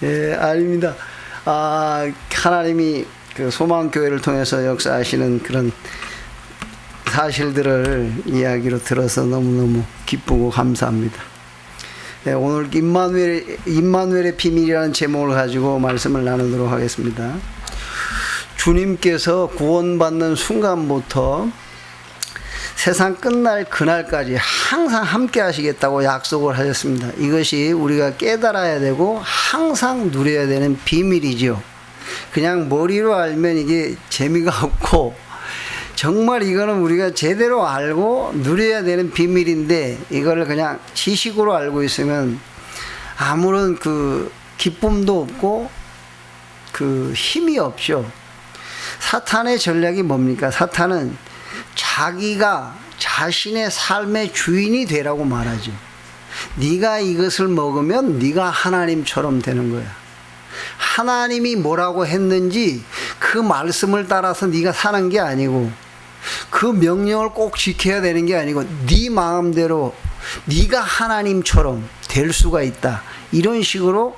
예, 아닙니다. 하나님이 그 소망교회를 통해서 역사하시는 그런 사실들을 이야기로 들어서 너무너무 기쁘고 감사합니다. 네, 오늘 임마누엘의 비밀이라는 제목을 가지고 말씀을 나누도록 하겠습니다. 주님께서 구원받는 순간부터 세상 끝날 그날까지 항상 함께 하시겠다고 약속을 하셨습니다. 이것이 우리가 깨달아야 되고 항상 누려야 되는 비밀이죠. 그냥 머리로 알면 이게 재미가 없고, 정말 이거는 우리가 제대로 알고 누려야 되는 비밀인데, 이거를 그냥 지식으로 알고 있으면 아무런 그 기쁨도 없고 그 힘이 없죠. 사탄의 전략이 뭡니까? 사탄은 자기가 자신의 삶의 주인이 되라고 말하죠. 네가 이것을 먹으면 네가 하나님처럼 되는 거야. 하나님이 뭐라고 했는지 그 말씀을 따라서 네가 사는 게 아니고, 그 명령을 꼭 지켜야 되는 게 아니고, 네 마음대로 네가 하나님처럼 될 수가 있다. 이런 식으로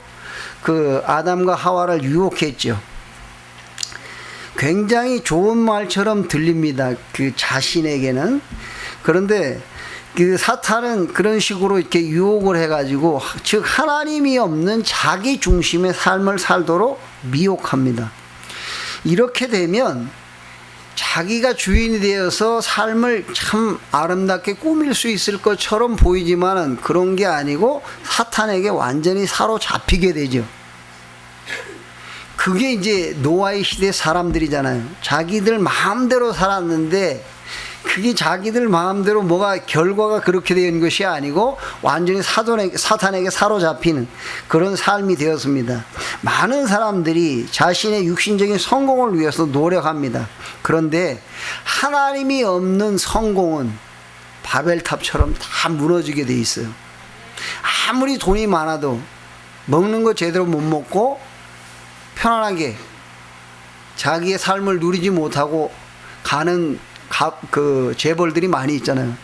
그 아담과 하와를 유혹했죠. 굉장히 좋은 말처럼 들립니다, 그 자신에게는. 그런데 그 사탄은 그런 식으로 이렇게 유혹을 해가지고, 즉 하나님이 없는 자기 중심의 삶을 살도록 미혹합니다. 이렇게 되면 자기가 주인이 되어서 삶을 참 아름답게 꾸밀 수 있을 것처럼 보이지만은 그런 게 아니고 사탄에게 완전히 사로잡히게 되죠. 그게 이제 노아의 시대 사람들이잖아요. 자기들 마음대로 살았는데 그게 자기들 마음대로 뭐가 결과가 그렇게 된 것이 아니고 완전히 사탄에게 사로잡히는 그런 삶이 되었습니다. 많은 사람들이 자신의 육신적인 성공을 위해서 노력합니다. 그런데 하나님이 없는 성공은 바벨탑처럼 다 무너지게 돼 있어요. 아무리 돈이 많아도 먹는 거 제대로 못 먹고 편안하게 자기의 삶을 누리지 못하고 가는 그 재벌들이 많이 있잖아요.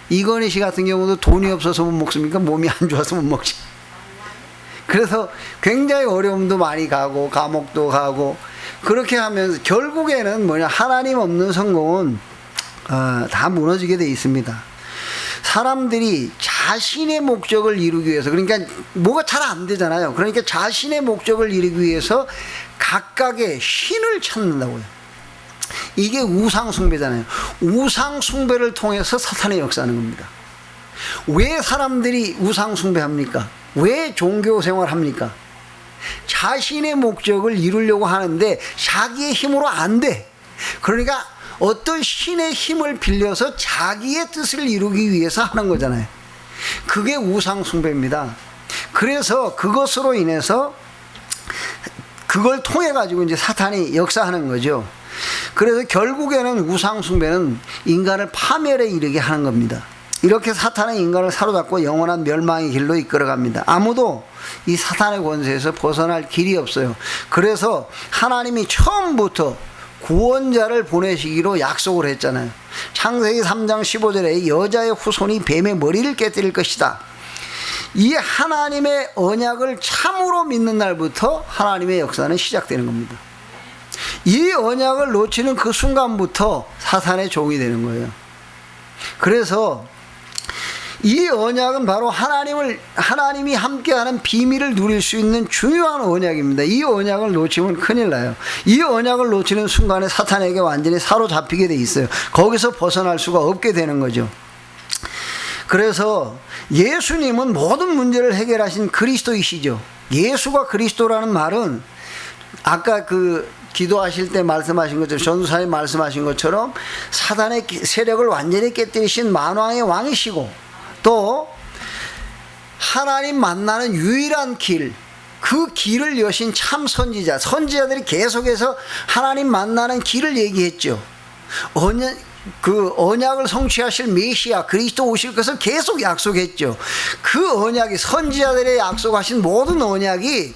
이건희 씨 같은 경우도 돈이 없어서 못 먹습니까? 몸이 안 좋아서 못 먹지. 그래서 굉장히 어려움도 많이 가고 감옥도 가고 그렇게 하면서 결국에는 하나님 없는 성공은 다 무너지게 돼 있습니다. 사람들이 자신의 목적을 이루기 위해서, 그러니까 뭐가 잘 안 되잖아요. 그러니까 자신의 목적을 이루기 위해서 각각의 신을 찾는다고요. 이게 우상숭배잖아요. 우상숭배를 통해서 사탄의 역사하는 겁니다. 왜 사람들이 우상숭배합니까? 왜 종교생활 합니까? 자신의 목적을 이루려고 하는데 자기의 힘으로 안 돼. 그러니까 어떤 신의 힘을 빌려서 자기의 뜻을 이루기 위해서 하는 거잖아요. 그게 우상숭배입니다. 그래서 그것으로 인해서 그걸 통해 가지고 이제 사탄이 역사하는 거죠. 그래서 결국에는 우상숭배는 인간을 파멸에 이르게 하는 겁니다. 이렇게 사탄은 인간을 사로잡고 영원한 멸망의 길로 이끌어갑니다. 아무도 이 사탄의 권세에서 벗어날 길이 없어요. 그래서 하나님이 처음부터 구원자를 보내시기로 약속을 했잖아요. 창세기 3장 15절에 여자의 후손이 뱀의 머리를 깨뜨릴 것이다. 이 하나님의 언약을 참으로 믿는 날부터 하나님의 역사는 시작되는 겁니다. 이 언약을 놓치는 그 순간부터 사탄의 종이 되는 거예요. 그래서 이 언약은 바로 하나님이 함께하는 비밀을 누릴 수 있는 중요한 언약입니다. 이 언약을 놓치면 큰일 나요. 이 언약을 놓치는 순간에 사탄에게 완전히 사로잡히게 돼 있어요. 거기서 벗어날 수가 없게 되는 거죠. 그래서 예수님은 모든 문제를 해결하신 그리스도이시죠. 예수가 그리스도라는 말은 아까 기도하실 때 말씀하신 것처럼, 전도사님 말씀하신 것처럼 사단의 세력을 완전히 깨뜨리신 만왕의 왕이시고, 또 하나님 만나는 유일한 길, 그 길을 여신 참 선지자, 선지자들이 계속해서 하나님 만나는 길을 얘기했죠. 그 언약을 성취하실 메시아 그리스도 오실 것을 계속 약속했죠. 그 언약이, 선지자들의 약속하신 모든 언약이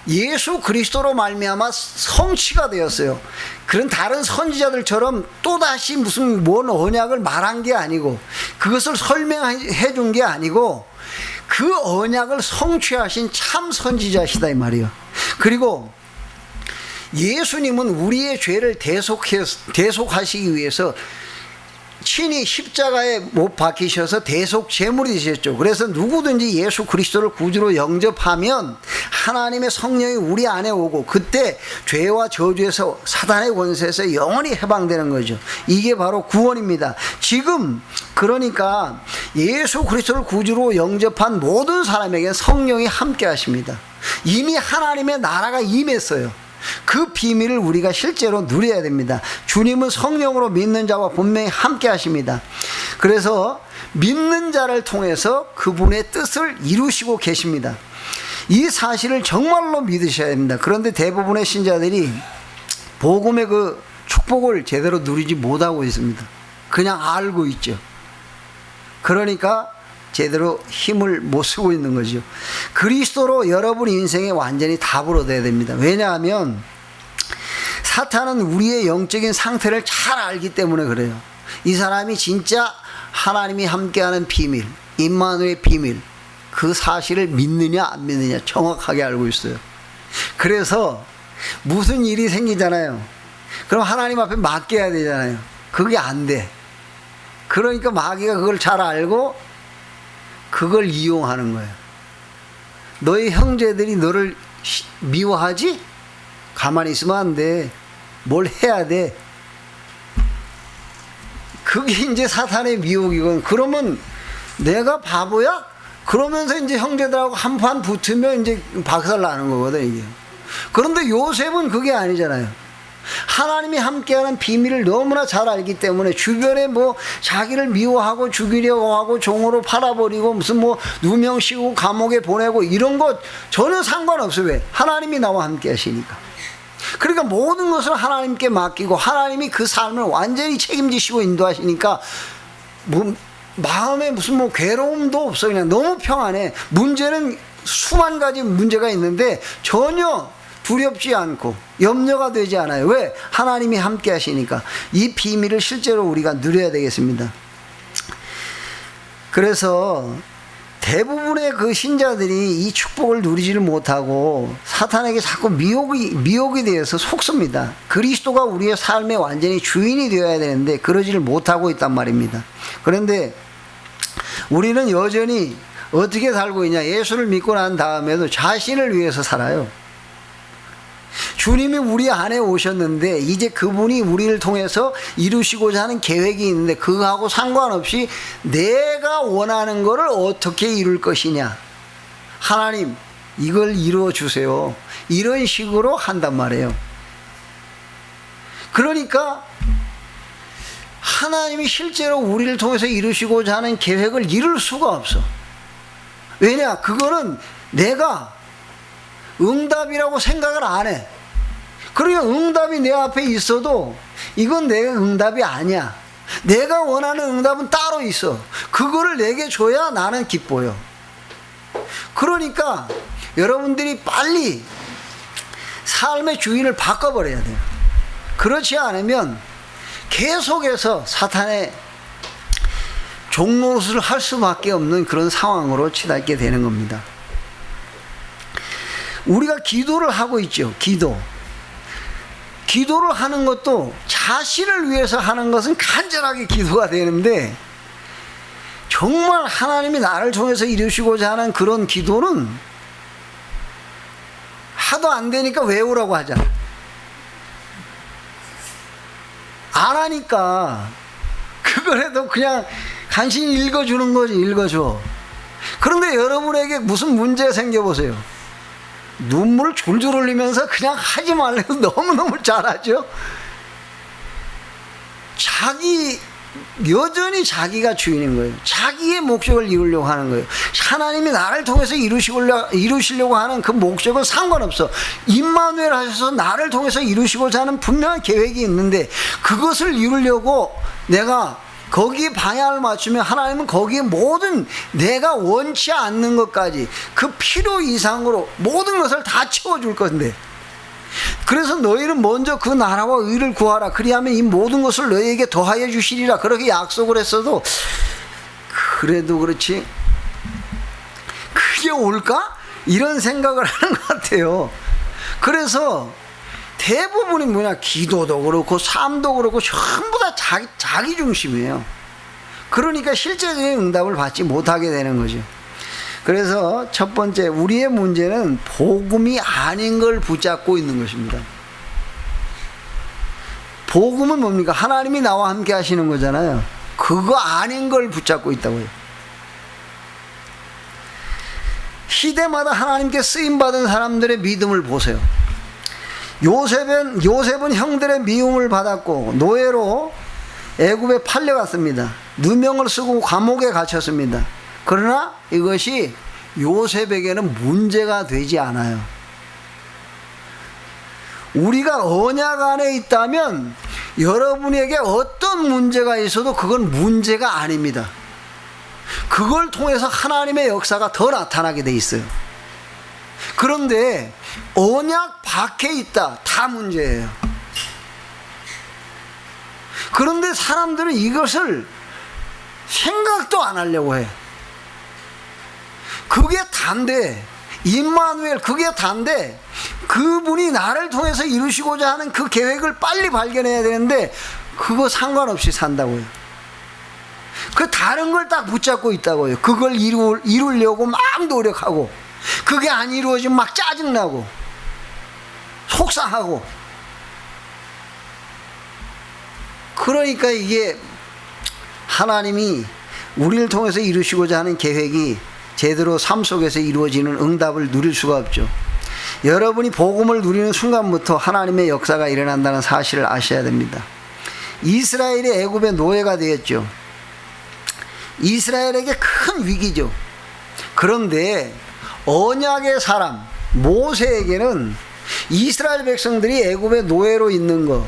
예수 그리스도로 말미암아 성취가 되었어요. 그런 다른 선지자들처럼 또다시 뭔 언약을 말한 게 아니고, 그것을 설명해 준 게 아니고, 그 언약을 성취하신 참 선지자시다 이 말이에요. 그리고 예수님은 우리의 죄를 대속하시기 위해서 친히 십자가에 못 박히셔서 대속 제물이 되셨죠. 그래서 누구든지 예수 그리스도를 구주로 영접하면 하나님의 성령이 우리 안에 오고 그때 죄와 저주에서 사단의 권세에서 영원히 해방되는 거죠. 이게 바로 구원입니다. 지금 그러니까 예수 그리스도를 구주로 영접한 모든 사람에게 성령이 함께 하십니다. 이미 하나님의 나라가 임했어요. 그 비밀을 우리가 실제로 누려야 됩니다. 주님은 성령으로 믿는 자와 분명히 함께 하십니다. 그래서 믿는 자를 통해서 그분의 뜻을 이루시고 계십니다. 이 사실을 정말로 믿으셔야 됩니다. 그런데 대부분의 신자들이 복음의 그 축복을 제대로 누리지 못하고 있습니다. 그냥 알고 있죠. 그러니까 제대로 힘을 못 쓰고 있는 거죠. 그리스도로 여러분 인생에 완전히 답을 얻어야 됩니다. 왜냐하면 사탄은 우리의 영적인 상태를 잘 알기 때문에 그래요. 이 사람이 진짜 하나님이 함께하는 비밀, 임마누엘의 비밀, 그 사실을 믿느냐 안 믿느냐 정확하게 알고 있어요. 그래서 무슨 일이 생기잖아요. 그럼 하나님 앞에 맡겨야 되잖아요. 그게 안 돼. 그러니까 마귀가 그걸 잘 알고 그걸 이용하는 거예요. 너희 형제들이 너를 미워하지? 가만히 있으면 안 돼. 뭘 해야 돼. 그게 이제 사탄의 미혹이건. 그러면 내가 바보야? 그러면서 이제 형제들하고 한판 붙으면 이제 박살 나는 거거든, 이게. 그런데 요셉은 그게 아니잖아요. 하나님이 함께하는 비밀을 너무나 잘 알기 때문에 주변에 뭐 자기를 미워하고 죽이려고 하고 종으로 팔아버리고 무슨 뭐 누명 씌우고 감옥에 보내고 이런 거 전혀 상관없어요. 왜? 하나님이 나와 함께 하시니까. 그러니까 모든 것을 하나님께 맡기고 하나님이 그 삶을 완전히 책임지시고 인도하시니까 뭐 마음에 무슨 뭐 괴로움도 없어요. 그냥 너무 평안해. 문제는 수만 가지 문제가 있는데 전혀 두렵지 않고 염려가 되지 않아요. 왜? 하나님이 함께 하시니까. 이 비밀을 실제로 우리가 누려야 되겠습니다. 그래서 대부분의 그 신자들이 이 축복을 누리지를 못하고 사탄에게 자꾸 미혹이 되어서 속습니다. 그리스도가 우리의 삶의 완전히 주인이 되어야 되는데 그러지를 못하고 있단 말입니다. 그런데 우리는 여전히 어떻게 살고 있냐? 예수를 믿고 난 다음에도 자신을 위해서 살아요. 주님이 우리 안에 오셨는데 이제 그분이 우리를 통해서 이루시고자 하는 계획이 있는데 그거하고 상관없이 내가 원하는 것을 어떻게 이룰 것이냐. 하나님 이걸 이루어 주세요. 이런 식으로 한단 말이에요. 그러니까 하나님이 실제로 우리를 통해서 이루시고자 하는 계획을 이룰 수가 없어. 왜냐? 그거는 내가 응답이라고 생각을 안 해. 그러니까 응답이 내 앞에 있어도 이건 내 응답이 아니야. 내가 원하는 응답은 따로 있어. 그거를 내게 줘야 나는 기뻐요. 그러니까 여러분들이 빨리 삶의 주인을 바꿔버려야 돼요. 그렇지 않으면 계속해서 사탄의 종노릇을 할 수밖에 없는 그런 상황으로 치닫게 되는 겁니다. 우리가 기도를 하고 있죠. 기도를 하는 것도 자신을 위해서 하는 것은 간절하게 기도가 되는데 정말 하나님이 나를 통해서 이루시고자 하는 그런 기도는 하도 안 되니까 외우라고 하잖아. 안 하니까 그거라도 그냥 간신히 읽어주는 거지. 읽어줘. 그런데 여러분에게 무슨 문제가 생겨보세요. 눈물을 줄줄 흘리면서 그냥 하지 말라고 너무너무 잘하죠. 여전히 자기가 주인인 거예요. 자기의 목적을 이루려고 하는 거예요. 하나님이 나를 통해서 이루시려고 하는 그 목적은 상관없어. 임마누엘 하셔서 나를 통해서 이루시고자 하는 분명한 계획이 있는데 그것을 이루려고 내가 거기에 방향을 맞추면 하나님은 거기에 모든 내가 원치 않는 것까지 그 필요 이상으로 모든 것을 다 채워줄 건데, 그래서 너희는 먼저 그 나라와 의를 구하라. 그리하면 이 모든 것을 너희에게 더하여 주시리라. 그렇게 약속을 했어도 그래도 그렇지 그게 올까? 이런 생각을 하는 것 같아요. 그래서 대부분이 뭐냐, 기도도 그렇고 삶도 그렇고 전부 다 자기 중심이에요. 그러니까 실제적인 응답을 받지 못하게 되는 거죠. 그래서 첫 번째, 우리의 문제는 복음이 아닌 걸 붙잡고 있는 것입니다. 복음은 뭡니까? 하나님이 나와 함께 하시는 거잖아요. 그거 아닌 걸 붙잡고 있다고요. 시대마다 하나님께 쓰임받은 사람들의 믿음을 보세요. 요셉은 형들의 미움을 받았고 노예로 애굽에 팔려갔습니다. 누명을 쓰고 감옥에 갇혔습니다. 그러나 이것이 요셉에게는 문제가 되지 않아요. 우리가 언약 안에 있다면 여러분에게 어떤 문제가 있어도 그건 문제가 아닙니다. 그걸 통해서 하나님의 역사가 더 나타나게 돼 있어요. 그런데 언약 밖에 있다, 다 문제예요. 그런데 사람들은 이것을 생각도 안 하려고 해. 그게 단데, 임마누엘, 그게 단데, 그분이 나를 통해서 이루시고자 하는 그 계획을 빨리 발견해야 되는데 그거 상관없이 산다고요. 그 다른 걸 딱 붙잡고 있다고요. 그걸 이루려고 막 노력하고, 그게 안 이루어지면 막 짜증나고 속상하고. 그러니까 이게 하나님이 우리를 통해서 이루시고자 하는 계획이 제대로 삶 속에서 이루어지는 응답을 누릴 수가 없죠. 여러분이 복음을 누리는 순간부터 하나님의 역사가 일어난다는 사실을 아셔야 됩니다. 이스라엘이 애굽의 노예가 되었죠. 이스라엘에게 큰 위기죠. 그런데 언약의 사람 모세에게는 이스라엘 백성들이 애굽의 노예로 있는 거,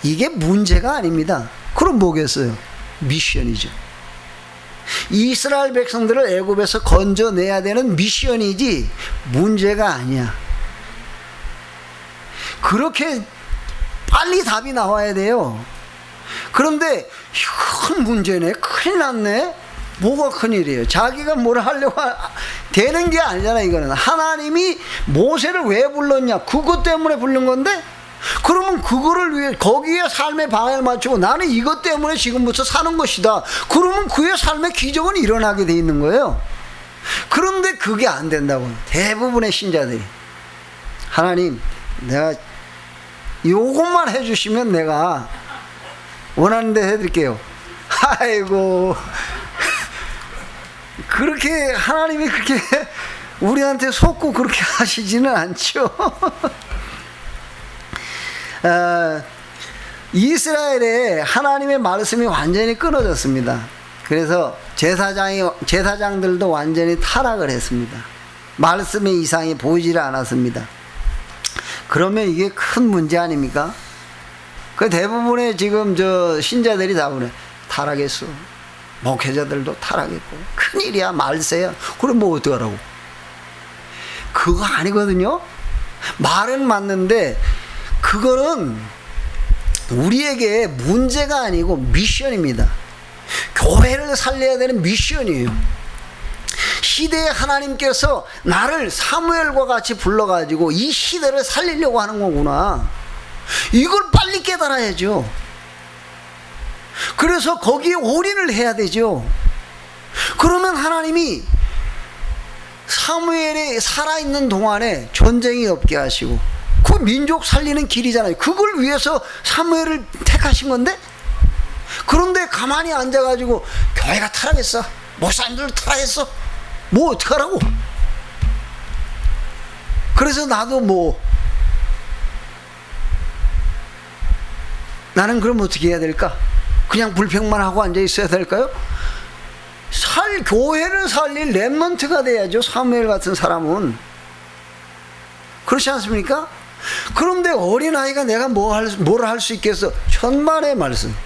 이게 문제가 아닙니다. 그럼 뭐겠어요? 미션이죠. 이스라엘 백성들을 애굽에서 건져내야 되는 미션이지 문제가 아니야. 그렇게 빨리 답이 나와야 돼요. 그런데 큰 문제네, 큰일 났네. 뭐가 큰일이에요? 자기가 뭘 하려고 되는 게 아니잖아. 이거는 하나님이 모세를 왜 불렀냐, 그것 때문에 부른 건데, 그러면 그거를 위해 거기에 삶의 방향을 맞추고 나는 이것 때문에 지금부터 사는 것이다, 그러면 그의 삶의 기적은 일어나게 돼 있는 거예요. 그런데 그게 안 된다고 대부분의 신자들이, 하나님 내가 요것만 해주시면 내가 원하는 데 해드릴게요. 아이고, 그렇게 하나님이 그렇게 우리한테 속고 그렇게 하시지는 않죠. 이스라엘에 하나님의 말씀이 완전히 끊어졌습니다. 그래서 제사장들도 완전히 타락을 했습니다. 말씀의 이상이 보이질 않았습니다. 그러면 이게 큰 문제 아닙니까? 그 대부분의 지금 저 신자들이 다 그래, 타락했어. 목회자들도 타락했고 큰일이야, 말세야. 그럼 뭐 어떡하라고? 그거 아니거든요. 말은 맞는데 그거는 우리에게 문제가 아니고 미션입니다. 교회를 살려야 되는 미션이에요. 시대에 하나님께서 나를 사무엘과 같이 불러가지고 이 시대를 살리려고 하는 거구나, 이걸 빨리 깨달아야죠. 그래서 거기에 올인을 해야 되죠. 그러면 하나님이 사무엘이 살아있는 동안에 전쟁이 없게 하시고, 그 민족 살리는 길이잖아요. 그걸 위해서 사무엘을 택하신 건데, 그런데 가만히 앉아가지고 교회가 타락했어, 목사님들도 타락했어, 뭐 어떡하라고. 그래서 나도 나는 그럼 어떻게 해야 될까? 그냥 불평만 하고 앉아 있어야 될까요? 교회를 살릴 렘넌트가 돼야죠, 사무엘 같은 사람은. 그렇지 않습니까? 그런데 어린아이가 내가 뭘 할 수 있겠어? 천만의 말씀.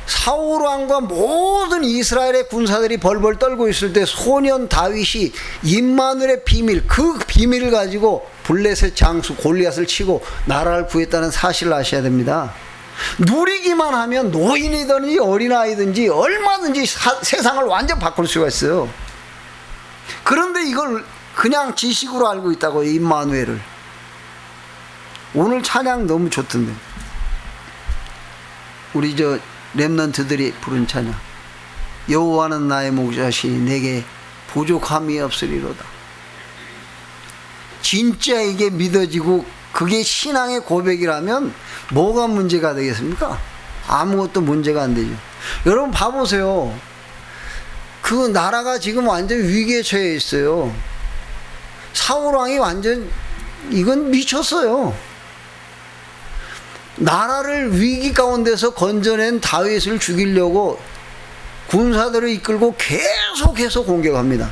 사울왕과 모든 이스라엘의 군사들이 벌벌 떨고 있을 때 소년 다윗이 임마누엘의 비밀, 그 비밀을 가지고 블레셋 장수 골리앗을 치고 나라를 구했다는 사실을 아셔야 됩니다. 누리기만 하면 노인이든지 어린아이든지 얼마든지 세상을 완전 바꿀 수가 있어요. 그런데 이걸 그냥 지식으로 알고 있다고, 임마누엘을. 오늘 찬양 너무 좋던데. 우리 저 렘넌트들이 부른 찬양. 여호와는 나의 목자시니 내게 부족함이 없으리로다. 진짜 이게 믿어지고 그게 신앙의 고백이라면 뭐가 문제가 되겠습니까? 아무것도 문제가 안 되죠. 여러분 봐보세요. 그 나라가 지금 완전 위기에 처해 있어요. 사울 왕이 완전 이건 미쳤어요. 나라를 위기 가운데서 건져낸 다윗을 죽이려고 군사들을 이끌고 계속해서 공격합니다.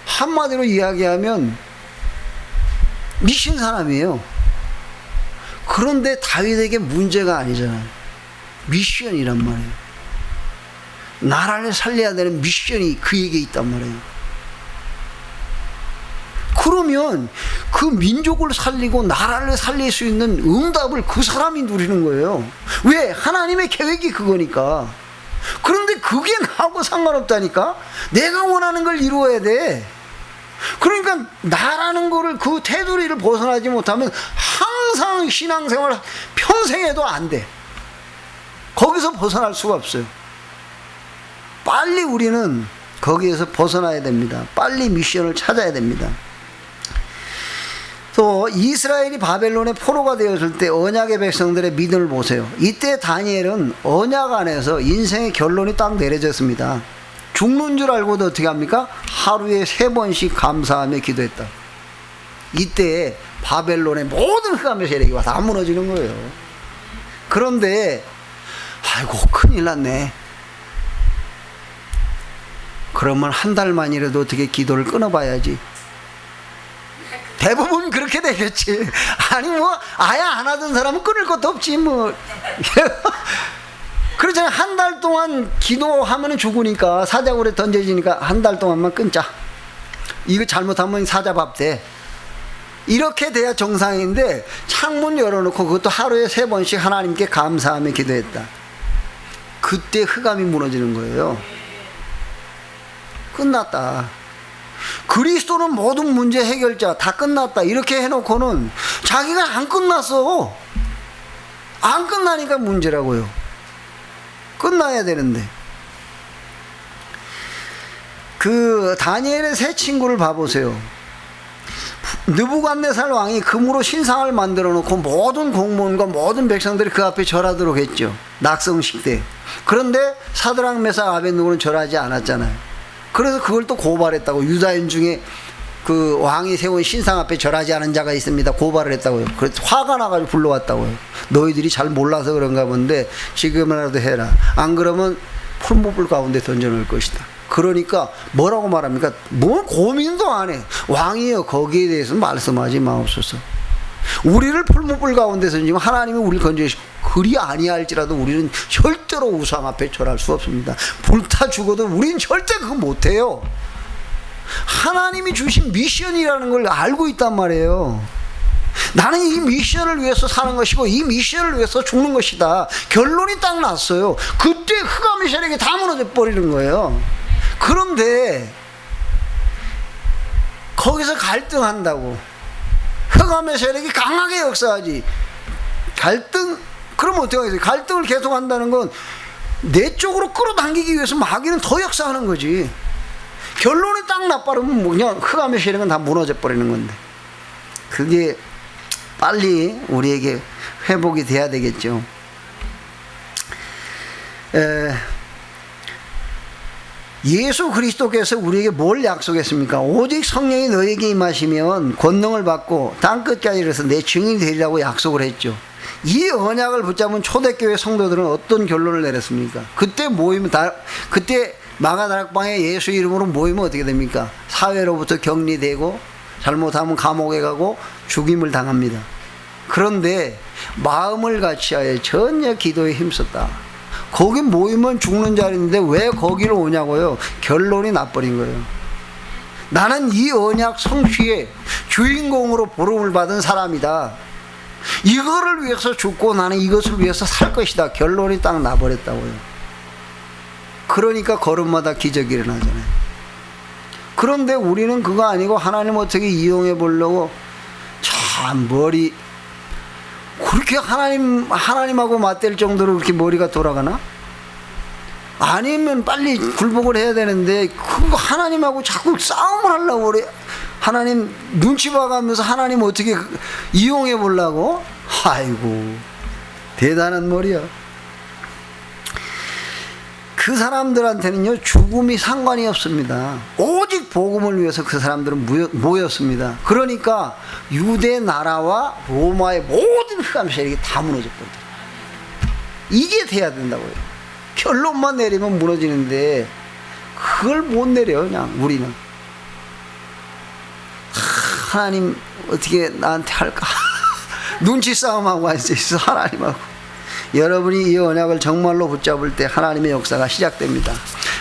한마디로 이야기하면 미친 사람이에요. 그런데 다윗에게 문제가 아니잖아요. 미션이란 말이에요. 나라를 살려야 되는 미션이 그에게 있단 말이에요. 그러면 그 민족을 살리고 나라를 살릴 수 있는 응답을 그 사람이 누리는 거예요. 왜? 하나님의 계획이 그거니까. 그런데 그게 나하고 상관없다니까. 내가 원하는 걸 이루어야 돼. 그러니까 나라는 거를 그 테두리를 벗어나지 못하면 항상 신앙생활 평생에도 안 돼. 거기서 벗어날 수가 없어요. 빨리 우리는 거기에서 벗어나야 됩니다. 빨리 미션을 찾아야 됩니다. 또 이스라엘이 바벨론의 포로가 되었을 때 언약의 백성들의 믿음을 보세요. 이때 다니엘은 언약 안에서 인생의 결론이 딱 내려졌습니다. 죽는 줄 알고도 어떻게 합니까? 하루에 3번씩 감사하며 기도했다. 이때 바벨론의 모든 흑암의 세력이 와서 다 무너지는 거예요. 그런데 아이고 큰일 났네. 그러면 한 달만이라도 어떻게 기도를 끊어봐야지. 대부분 그렇게 되겠지. 아니 뭐 아예 안 하던 사람은 끊을 것도 없지 뭐. 그렇잖아요. 한 달 동안 기도하면 죽으니까, 사자굴에 던져지니까 한 달 동안만 끊자. 이거 잘못하면 사자 밥 돼. 이렇게 돼야 정상인데 창문 열어놓고 그것도 하루에 3번씩 하나님께 감사하며 기도했다. 그때 흑암이 무너지는 거예요. 끝났다. 그리스도는 모든 문제 해결자, 다 끝났다 이렇게 해놓고는 자기가 안 끝났어. 안 끝나니까 문제라고요. 끝나야 되는데. 그 다니엘의 세 친구를 봐보세요. 느부갓네살 왕이 금으로 신상을 만들어 놓고 모든 공무원과 모든 백성들이 그 앞에 절하도록 했죠. 낙성식 때. 그런데 사드락 메삭 아벳느고는 절하지 않았잖아요. 그래서 그걸 또 고발했다고. 유다인 중에 그 왕이 세운 신상 앞에 절하지 않은 자가 있습니다. 고발을 했다고요. 그래서 화가 나가지고 불러왔다고요. 너희들이 잘 몰라서 그런가 본데 지금이라도 해라. 안 그러면 풀무불 가운데 던져놓을 것이다. 그러니까 뭐라고 말합니까? 뭐 고민도 안 해. 왕이여 거기에 대해서 말씀하지 마옵소서. 우리를 풀무불 가운데 던지면 하나님이 우리를 건져주시고, 그리 아니할지라도 우리는 절대로 우상 앞에 절할 수 없습니다. 불타 죽어도 우리는 절대 그거 못해요. 하나님이 주신 미션이라는 걸 알고 있단 말이에요. 나는 이 미션을 위해서 사는 것이고 이 미션을 위해서 죽는 것이다. 결론이 딱 났어요. 그때 흑암의 세력이 다 무너져 버리는 거예요. 그런데 거기서 갈등한다고. 흑암의 세력이 강하게 역사하지. 그러면 어떻게 하겠어요? 갈등을 계속 한다는 건 내 쪽으로 끌어당기기 위해서 마귀는 더 역사하는 거지. 결론이 딱 나빠르면 그냥 흑암의 세력은 다 무너져 버리는 건데. 그게 빨리 우리에게 회복이 돼야 되겠죠. 예수 그리스도께서 우리에게 뭘 약속했습니까? 오직 성령이 너에게 임하시면 권능을 받고 땅끝까지 이르러서 내 증인이 되리라고 약속을 했죠. 이 언약을 붙잡은 초대교회 성도들은 어떤 결론을 내렸습니까? 그때 마가다락방에 예수 이름으로 모이면 어떻게 됩니까? 사회로부터 격리되고 잘못하면 감옥에 가고 죽임을 당합니다. 그런데 마음을 같이하여 전혀 기도에 힘썼다. 거기 모이면 죽는 자리인데 왜 거기를 오냐고요? 결론이 나버린 거예요. 나는 이 언약 성취의 주인공으로 부름을 받은 사람이다. 이거를 위해서 죽고 나는 이것을 위해서 살 것이다. 결론이 딱 나버렸다고요. 그러니까 걸음마다 기적이 일어나잖아요. 그런데 우리는 그거 아니고 하나님 어떻게 이용해 보려고 참 머리 그렇게 하나님하고 맞댈 정도로 그렇게 머리가 돌아가나? 아니면 빨리 굴복을 해야 되는데 그거 하나님하고 자꾸 싸움을 하려고 그래. 하나님 눈치 봐가면서 하나님 어떻게 이용해 보려고? 아이고 대단한 머리야. 그 사람들한테는요 죽음이 상관이 없습니다. 오직 복음을 위해서 그 사람들은 모였습니다. 그러니까 유대 나라와 로마의 모든 흑암 세력이 다 무너졌거든요. 이게 돼야 된다고요. 결론만 내리면 무너지는데 그걸 못 내려. 그냥 우리는 하나님 어떻게 나한테 할까? 눈치 싸움하고 앉아있어 하나님하고. 여러분이 이 언약을 정말로 붙잡을 때 하나님의 역사가 시작됩니다.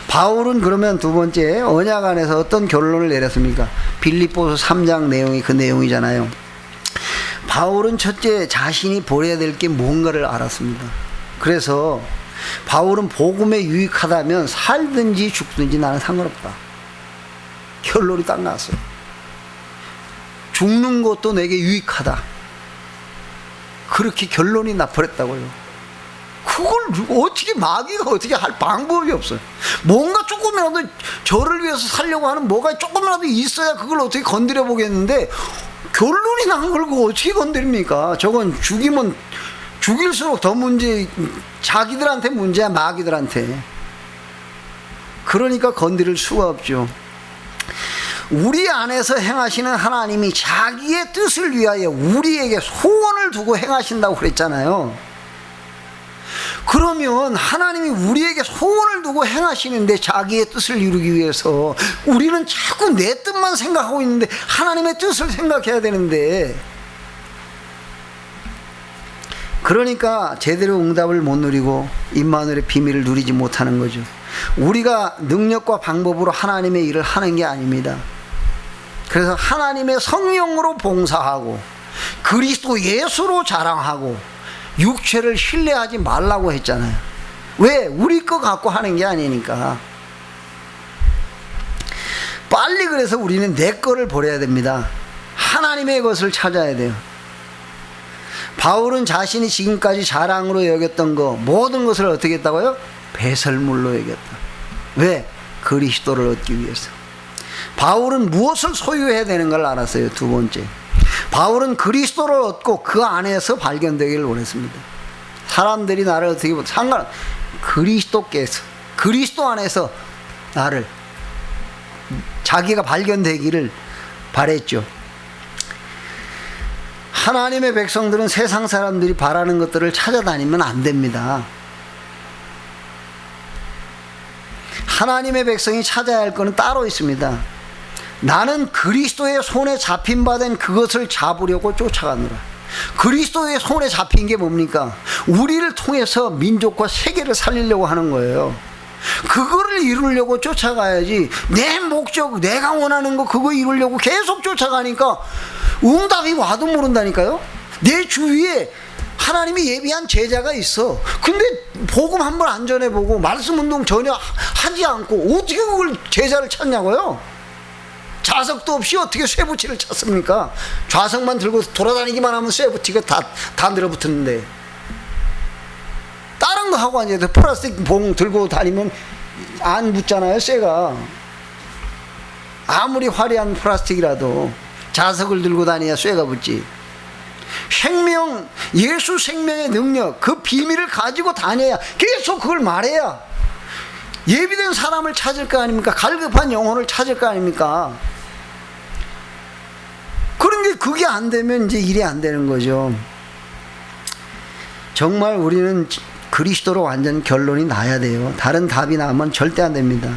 바울은 그러면 두 번째 언약 안에서 어떤 결론을 내렸습니까? 빌립보서 3장 내용이 그 내용이잖아요. 바울은 첫째 자신이 버려야 될 게 뭔가를 알았습니다. 그래서 바울은 복음에 유익하다면 살든지 죽든지 나는 상관없다. 결론이 딱 나왔어요. 죽는 것도 내게 유익하다. 그렇게 결론이 나버렸다고요. 그걸 어떻게 마귀가 어떻게 할 방법이 없어요. 뭔가 조금이라도 저를 위해서 살려고 하는 뭐가 조금이라도 있어야 그걸 어떻게 건드려 보겠는데 결론이 난 걸 그거 어떻게 건드립니까? 저건 죽이면 죽일수록 더 문제, 자기들한테 문제야, 마귀들한테. 그러니까 건드릴 수가 없죠. 우리 안에서 행하시는 하나님이 자기의 뜻을 위하여 우리에게 소원을 두고 행하신다고 그랬잖아요. 그러면 하나님이 우리에게 소원을 두고 행하시는데 자기의 뜻을 이루기 위해서 우리는 자꾸 내 뜻만 생각하고 있는데 하나님의 뜻을 생각해야 되는데, 그러니까 제대로 응답을 못 누리고 임마누엘의 비밀을 누리지 못하는 거죠. 우리가 능력과 방법으로 하나님의 일을 하는 게 아닙니다. 그래서 하나님의 성령으로 봉사하고 그리스도 예수로 자랑하고 육체를 신뢰하지 말라고 했잖아요. 왜? 우리 거 갖고 하는 게 아니니까. 빨리 그래서 우리는 내 거를 버려야 됩니다. 하나님의 것을 찾아야 돼요. 바울은 자신이 지금까지 자랑으로 여겼던 거 모든 것을 어떻게 했다고요? 배설물로 여겼다. 왜? 그리스도를 얻기 위해서. 바울은 무엇을 소유해야 되는 걸 알았어요. 두 번째, 바울은 그리스도를 얻고 그 안에서 발견되기를 원했습니다. 사람들이 나를 어떻게 보든 그리스도께서, 그리스도 안에서 나를, 자기가 발견되기를 바랬죠. 하나님의 백성들은 세상 사람들이 바라는 것들을 찾아다니면 안 됩니다. 하나님의 백성이 찾아야 할 것은 따로 있습니다. 나는 그리스도의 손에 잡힌 바 된 그것을 잡으려고 쫓아가노라. 그리스도의 손에 잡힌 게 뭡니까? 우리를 통해서 민족과 세계를 살리려고 하는 거예요. 그거를 이루려고 쫓아가야지. 내 목적, 내가 원하는 거 그거 이루려고 계속 쫓아가니까 응답이 와도 모른다니까요. 내 주위에 하나님이 예비한 제자가 있어. 근데 복음 한번 안 전해보고 말씀 운동 전혀 하지 않고 어떻게 그걸 제자를 찾냐고요. 좌석도 없이 어떻게 쇠붙이를 찾습니까? 좌석만 들고 돌아다니기만 하면 쇠붙이가 다 늘어붙었는데, 다른 거 하고 앉아도 플라스틱 봉 들고 다니면 안 붙잖아요. 쇠가 아무리 화려한 플라스틱이라도 자석을 들고 다녀야 쇠가 붙지. 생명, 예수 생명의 능력, 그 비밀을 가지고 다녀야, 계속 그걸 말해야 예비된 사람을 찾을 거 아닙니까? 갈급한 영혼을 찾을 거 아닙니까? 그런 게 그게 안 되면 이제 일이 안 되는 거죠. 정말 우리는 그리스도로 완전 결론이 나야 돼요. 다른 답이 나면 절대 안 됩니다.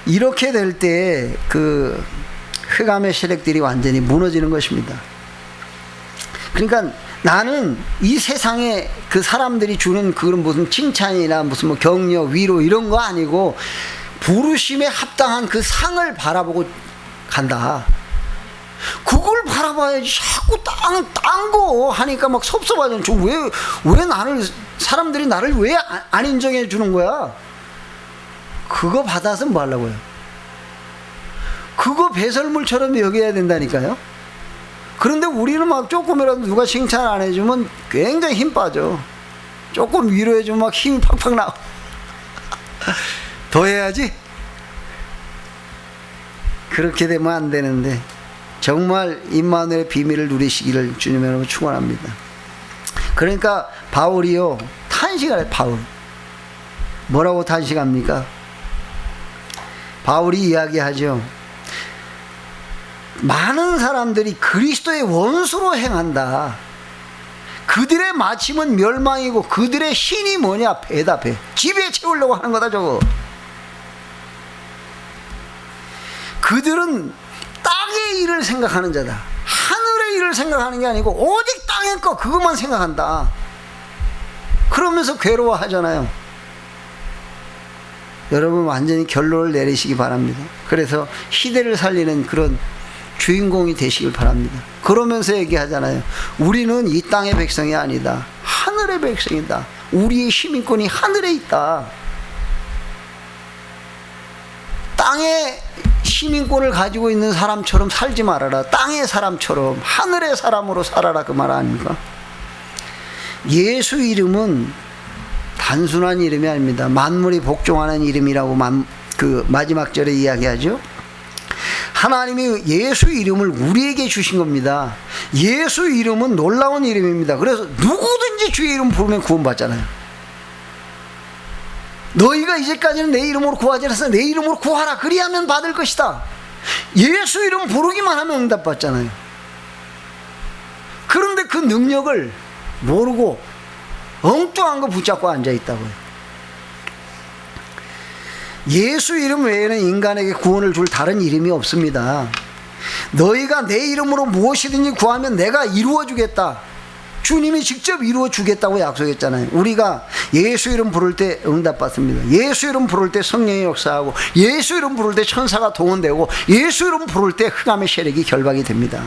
이렇게 될 때 그 흑암의 세력들이 완전히 무너지는 것입니다. 그러니까 나는 이 세상에 그 사람들이 주는 그런 무슨 칭찬이나 무슨 뭐 격려, 위로 이런 거 아니고 부르심에 합당한 그 상을 바라보고 간다. 그걸 바라봐야지. 자꾸 딴 거 하니까 막 섭섭하잖아. 왜 나를, 사람들이 나를 왜 안 인정해 주는 거야? 그거 받아서 뭐 하려고요? 그거 배설물처럼 여겨야 된다니까요. 그런데 우리는 막 조금이라도 누가 칭찬 안 해주면 굉장히 힘 빠져. 조금 위로해주면 막 힘이 팍팍 나와. 더 해야지. 그렇게 되면 안 되는데 정말 임마누엘의 비밀을 누리시기를 주님의 이름으로 축원합니다. 그러니까 바울이요 탄식을 해. 바울 뭐라고 탄식합니까? 바울이 이야기하죠. 많은 사람들이 그리스도의 원수로 행한다. 그들의 마침은 멸망이고 그들의 신이 뭐냐? 배다. 배. 지배 채우려고 하는 거다 저거. 그들은 땅의 일을 생각하는 자다. 하늘의 일을 생각하는 게 아니고 오직 땅의 거 그것만 생각한다. 그러면서 괴로워하잖아요. 여러분 완전히 결론을 내리시기 바랍니다. 그래서 시대를 살리는 그런 주인공이 되시길 바랍니다. 그러면서 얘기하잖아요. 우리는 이 땅의 백성이 아니다. 하늘의 백성이다. 우리의 시민권이 하늘에 있다. 땅의 시민권을 가지고 있는 사람처럼 살지 말아라. 땅의 사람처럼 하늘의 사람으로 살아라. 그 말 아닙니까? 예수 이름은 단순한 이름이 아닙니다. 만물이 복종하는 이름이라고 그 마지막 절에 이야기하죠. 하나님이 예수 이름을 우리에게 주신 겁니다. 예수 이름은 놀라운 이름입니다. 그래서 누구든지 주의 이름 부르면 구원받잖아요. 너희가 이제까지는 내 이름으로 구하지 않았으나 내 이름으로 구하라. 그리하면 받을 것이다. 예수 이름 부르기만 하면 응답받잖아요. 그런데 그 능력을 모르고 엉뚱한 거 붙잡고 앉아있다고요. 예수 이름 외에는 인간에게 구원을 줄 다른 이름이 없습니다. 너희가 내 이름으로 무엇이든지 구하면 내가 이루어 주겠다. 주님이 직접 이루어 주겠다고 약속했잖아요. 우리가 예수 이름 부를 때 응답받습니다. 예수 이름 부를 때 성령이 역사하고 예수 이름 부를 때 천사가 동원되고 예수 이름 부를 때 흑암의 세력이 결박이 됩니다.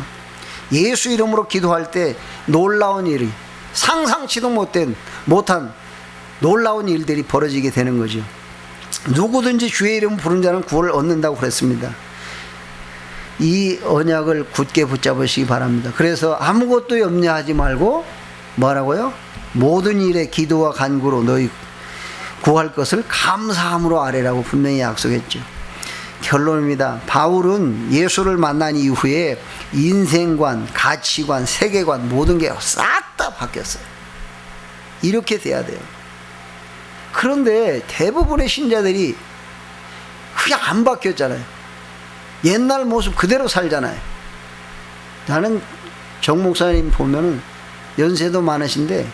예수 이름으로 기도할 때 놀라운 일이 상상치도 못한 놀라운 일들이 벌어지게 되는 거죠. 누구든지 주의 이름 부른 자는 구원을 얻는다고 그랬습니다. 이 언약을 굳게 붙잡으시기 바랍니다. 그래서 아무것도 염려하지 말고 뭐라고요? 모든 일에 기도와 간구로 너희 구할 것을 감사함으로 아뢰라고 분명히 약속했죠. 결론입니다. 바울은 예수를 만난 이후에 인생관, 가치관, 세계관 모든 게 싹 다 바뀌었어요. 이렇게 돼야 돼요. 그런데 대부분의 신자들이 그게 안 바뀌었잖아요. 옛날 모습 그대로 살잖아요. 나는 정 목사님 보면은 연세도 많으신데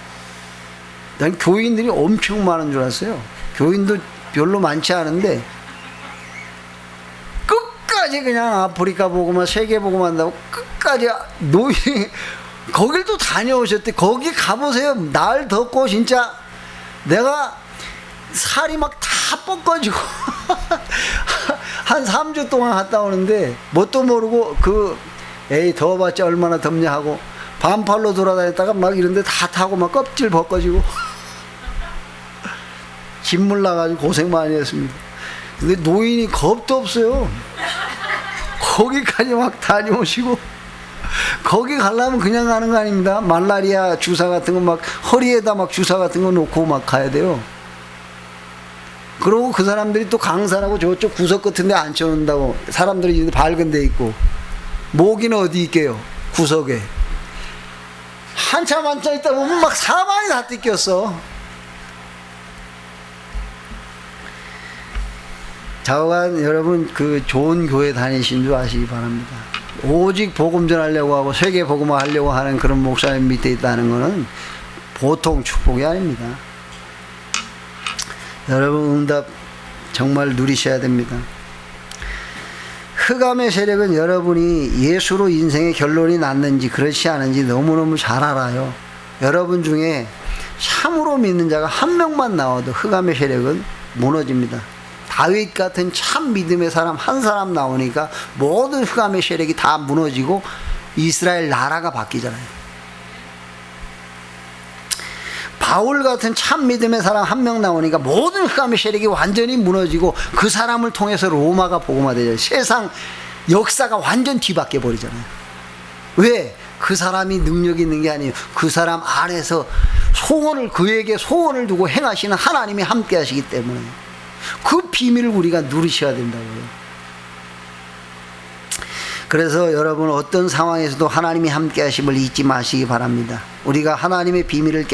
난 교인들이 엄청 많은 줄 알았어요. 교인도 별로 많지 않은데 끝까지 그냥 아프리카 보고만 세계 보고만 한다고 끝까지 노인이 거길 또 다녀오셨대. 거기 가보세요. 날 덥고 진짜 내가 살이 막 다 뻗어지고 한 3주 동안 갔다 오는데 뭣도 모르고 에이 더워봤자 얼마나 덥냐 하고 반팔로 돌아다녔다가 막 이런데 다 타고 막 껍질 벗겨지고 진물 나가지고 고생 많이 했습니다. 근데 노인이 겁도 없어요. 거기까지 막 다녀오시고 거기 가려면 그냥 가는 거 아닙니다. 말라리아 주사 같은 거 막 허리에다 막 주사 같은 거 놓고 막 가야 돼요. 그러고 그 사람들이 또 강산하고 저쪽 구석 같은 데 앉혀놓는다고. 사람들이 밝은 데 있고 모기는 어디 있게요? 구석에. 한참 앉아있다 보면 막 사방이 다 뜯겼어. 좌우간 여러분 그 좋은 교회 다니신 줄 아시기 바랍니다. 오직 복음 전하려고 하고 세계 복음화 하려고 하는 그런 목사님 밑에 있다는 것은 보통 축복이 아닙니다. 여러분 응답 정말 누리셔야 됩니다. 흑암의 세력은 여러분이 예수로 인생의 결론이 났는지 그렇지 않은지 너무너무 잘 알아요. 여러분 중에 참으로 믿는 자가 한 명만 나와도 흑암의 세력은 무너집니다. 다윗 같은 참 믿음의 사람 한 사람 나오니까 모든 흑암의 세력이 다 무너지고 이스라엘 나라가 바뀌잖아요. 바울 같은 참 믿음의 사람 한 명 나오니까 모든 흑암의 세력이 완전히 무너지고 그 사람을 통해서 로마가 복음화되죠. 세상 역사가 완전 뒤바뀌어 버리잖아요. 왜? 그 사람이 능력이 있는 게 아니에요. 그 사람 안에서 그에게 소원을 두고 행하시는 하나님이 함께 하시기 때문에 그 비밀을 우리가 누리셔야 된다고요. 그래서 여러분 어떤 상황에서도 하나님이 함께 하심을 잊지 마시기 바랍니다. 우리가 하나님의 비밀을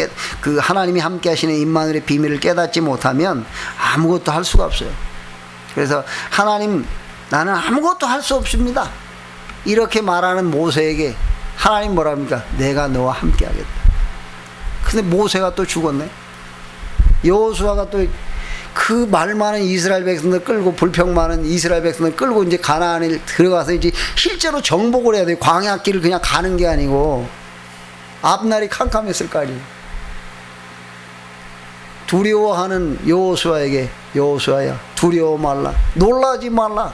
하나님이 함께 하시는 임마누엘의 비밀을 깨닫지 못하면 아무것도 할 수가 없어요. 그래서 하나님, 나는 아무것도 할 수 없습니다, 이렇게 말하는 모세에게 하나님 뭐라 합니까? 내가 너와 함께 하겠다. 근데 모세가 또 죽었네. 여호수아가 또 그 말 많은 이스라엘 백성들 끌고, 불평 많은 이스라엘 백성들 끌고 이제 가나안에 들어가서 이제 실제로 정복을 해야 돼요. 광야길을 그냥 가는 게 아니고 앞날이 캄캄했을 거 아니에요. 두려워하는 여호수아에게, 여호수아야 두려워 말라, 놀라지 말라,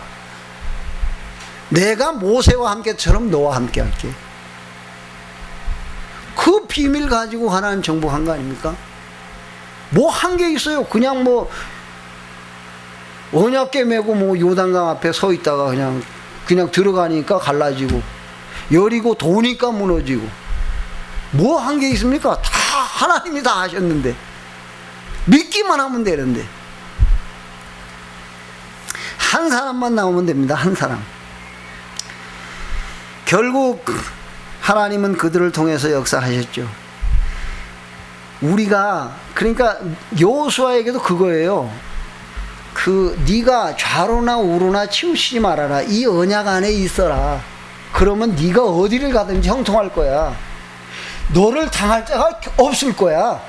내가 모세와 함께처럼 너와 함께 할게. 그 비밀 가지고 하나님 정복한 거 아닙니까? 뭐 한 게 있어요. 그냥 뭐 언약궤 메고 뭐 요단강 앞에 서 있다가 그냥 들어가니까 갈라지고, 여리고 도니까 무너지고, 뭐 한 게 있습니까? 다 하나님이 다 하셨는데 믿기만 하면 되는데. 한 사람만 나오면 됩니다. 한 사람. 결국 하나님은 그들을 통해서 역사하셨죠. 우리가, 그러니까 여호수아에게도 그거예요. 네가 좌로나 우로나 치우치지 말아라. 이 언약 안에 있어라. 그러면 네가 어디를 가든지 형통할 거야. 너를 당할 자가 없을 거야.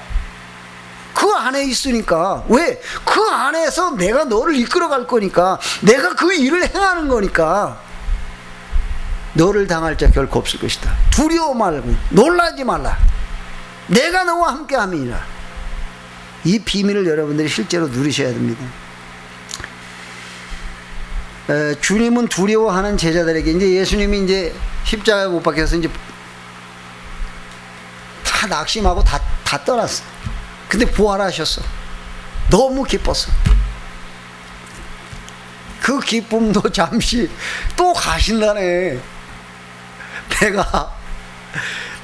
그 안에 있으니까. 왜? 그 안에서 내가 너를 이끌어갈 거니까. 내가 그 일을 행하는 거니까. 너를 당할 자 결코 없을 것이다. 두려워 말고 놀라지 말라. 내가 너와 함께 함이니라. 이 비밀을 여러분들이 실제로 누리셔야 됩니다. 주님은 두려워하는 제자들에게, 이제 예수님이 이제 십자가에 못 박혀서 이제 다 낙심하고 다 떠났어. 근데 부활하셨어. 너무 기뻤어. 그 기쁨도 잠시 또 가신다네.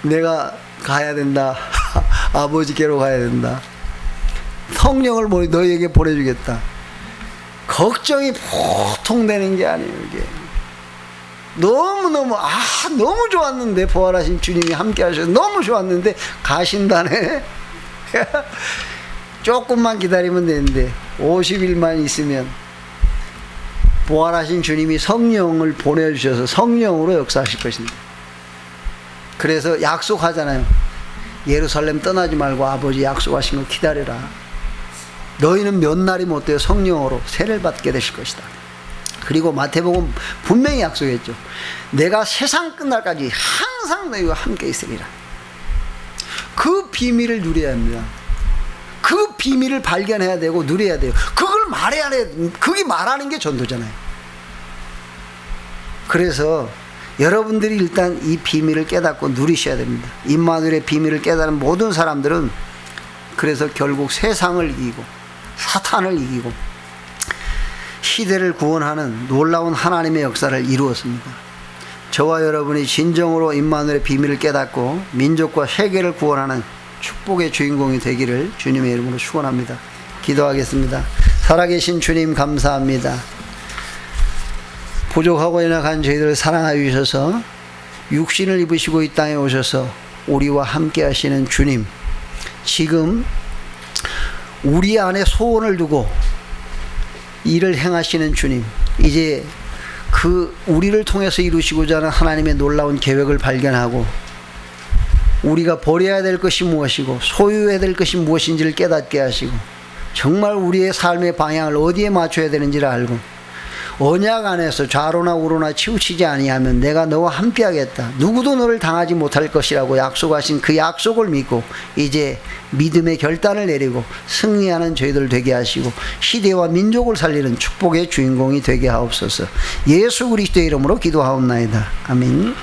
내가 가야 된다. 아버지께로 가야 된다. 성령을 너희에게 보내주겠다. 걱정이 보통 되는 게 아니에요. 이게 너무 좋았는데, 부활하신 주님이 함께 하셔서 너무 좋았는데 가신다네. 조금만 기다리면 되는데 50일만 있으면 부활하신 주님이 성령을 보내주셔서 성령으로 역사하실 것입니다. 그래서 약속하잖아요. 예루살렘 떠나지 말고 아버지 약속하신 거 기다려라. 너희는 몇 날이 못 되어 성령으로 세례를 받게 되실 것이다. 그리고 마태복음 분명히 약속했죠. 내가 세상 끝날까지 항상 너희와 함께 있으리라. 그 비밀을 누려야 합니다. 그 비밀을 발견해야 되고 누려야 돼요. 그걸 말해야 돼. 그게 말하는 게 전도잖아요. 그래서 여러분들이 일단 이 비밀을 깨닫고 누리셔야 됩니다. 임마누엘의 비밀을 깨달은 모든 사람들은 그래서 결국 세상을 이기고 사탄을 이기고 시대를 구원하는 놀라운 하나님의 역사를 이루었습니다. 저와 여러분이 진정으로 임마누엘의 비밀을 깨닫고 민족과 세계를 구원하는 축복의 주인공이 되기를 주님의 이름으로 축원합니다. 기도하겠습니다. 살아계신 주님 감사합니다. 부족하고 연약한 저희들을 사랑하여 주셔서 육신을 입으시고 이 땅에 오셔서 우리와 함께 하시는 주님, 지금 우리 안에 소원을 두고 일을 행하시는 주님, 이제 우리를 통해서 이루시고자 하는 하나님의 놀라운 계획을 발견하고 우리가 버려야 될 것이 무엇이고 소유해야 될 것이 무엇인지를 깨닫게 하시고 정말 우리의 삶의 방향을 어디에 맞춰야 되는지를 알고 언약 안에서 좌로나 우로나 치우치지 아니하면 내가 너와 함께 하겠다. 누구도 너를 당하지 못할 것이라고 약속하신 그 약속을 믿고 이제 믿음의 결단을 내리고 승리하는 저희들 되게 하시고 시대와 민족을 살리는 축복의 주인공이 되게 하옵소서. 예수 그리스도의 이름으로 기도하옵나이다. 아멘.